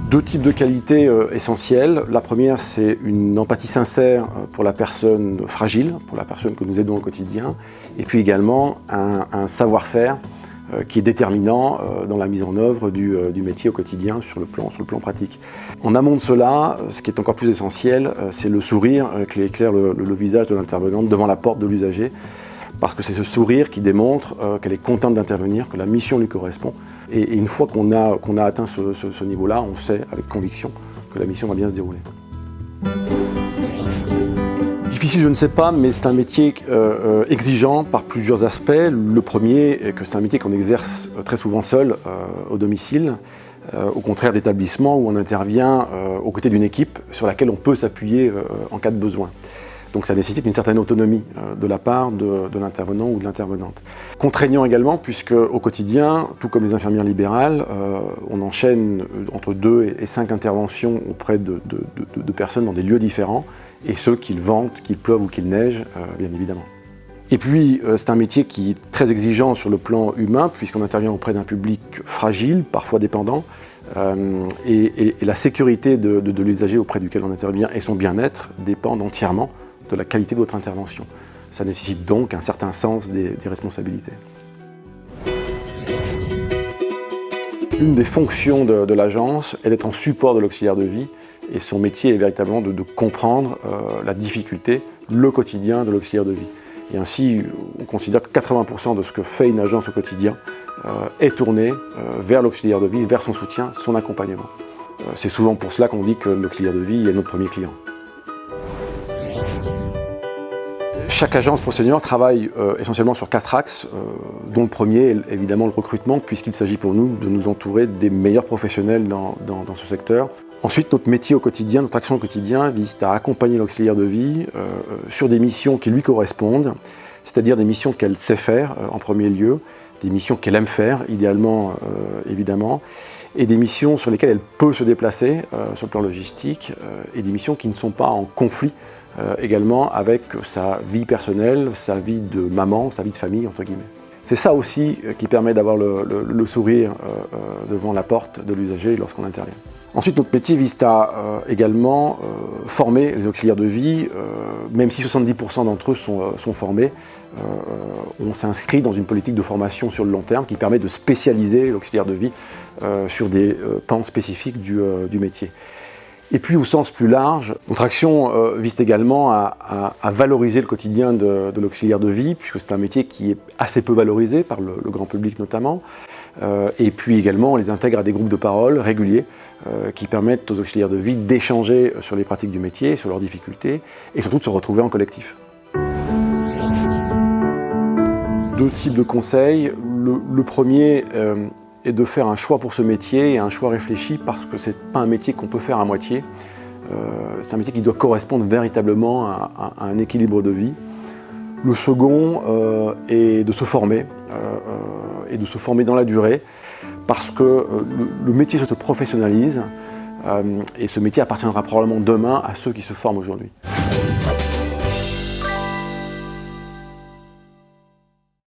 Deux types de qualités essentielles. La première, c'est une empathie sincère pour la personne fragile, pour la personne que nous aidons au quotidien, et puis également un savoir-faire qui est déterminant dans la mise en œuvre du métier au quotidien sur le plan pratique. En amont de cela, ce qui est encore plus essentiel, c'est le sourire qui éclaire le visage de l'intervenante devant la porte de l'usager, parce que c'est ce sourire qui démontre qu'elle est contente d'intervenir, que la mission lui correspond. Et une fois qu'on a atteint ce niveau-là, on sait avec conviction que la mission va bien se dérouler. Difficile, je ne sais pas, mais c'est un métier exigeant par plusieurs aspects. Le premier est que c'est un métier qu'on exerce très souvent seul au domicile, au contraire d'établissements où on intervient aux côtés d'une équipe sur laquelle on peut s'appuyer en cas de besoin. Donc ça nécessite une certaine autonomie de la part de l'intervenant ou de l'intervenante. Contraignant également, puisque au quotidien, tout comme les infirmières libérales, on enchaîne entre 2 et 5 interventions auprès de personnes dans des lieux différents, et ce qu'il vente, qu'il pleuve ou qu'il neige, bien évidemment. Et puis, c'est un métier qui est très exigeant sur le plan humain, puisqu'on intervient auprès d'un public fragile, parfois dépendant, et la sécurité de l'usager auprès duquel on intervient et son bien-être dépendent entièrement de la qualité de votre intervention. Ça nécessite donc un certain sens des responsabilités. Une des fonctions de l'agence est d'être en support de l'auxiliaire de vie, et son métier est véritablement de comprendre la difficulté, le quotidien de l'auxiliaire de vie. Et ainsi, on considère que 80% de ce que fait une agence au quotidien est tourné vers l'auxiliaire de vie, vers son soutien, son accompagnement. C'est souvent pour cela qu'on dit que l'auxiliaire de vie est notre premier client. Chaque agence ProSenior travaille essentiellement sur 4 axes, dont le premier est évidemment le recrutement, puisqu'il s'agit pour nous de nous entourer des meilleurs professionnels dans ce secteur. Ensuite, notre métier au quotidien, notre action au quotidien vise à accompagner l'auxiliaire de vie sur des missions qui lui correspondent, c'est-à-dire des missions qu'elle sait faire en premier lieu, des missions qu'elle aime faire, idéalement évidemment, et des missions sur lesquelles elle peut se déplacer sur le plan logistique, et des missions qui ne sont pas en conflit également avec sa vie personnelle, sa vie de maman, sa vie de famille, entre guillemets. C'est ça aussi qui permet d'avoir le sourire devant la porte de l'usager lorsqu'on intervient. Ensuite, notre métier vise à également former les auxiliaires de vie, même si 70% d'entre eux sont formés. On s'inscrit dans une politique de formation sur le long terme qui permet de spécialiser l'auxiliaire de vie sur des pans spécifiques du métier. Et puis au sens plus large, notre action vise également à valoriser le quotidien de l'auxiliaire de vie, puisque c'est un métier qui est assez peu valorisé par le grand public notamment. Et puis également, on les intègre à des groupes de parole réguliers qui permettent aux auxiliaires de vie d'échanger sur les pratiques du métier, sur leurs difficultés, et surtout de se retrouver en collectif. 2 types de conseils. Le premier est de faire un choix pour ce métier, et un choix réfléchi, parce que ce n'est pas un métier qu'on peut faire à moitié. C'est un métier qui doit correspondre véritablement à un équilibre de vie. Le second est de se former, et de se former dans la durée, parce que le métier se professionnalise, et ce métier appartiendra probablement demain à ceux qui se forment aujourd'hui.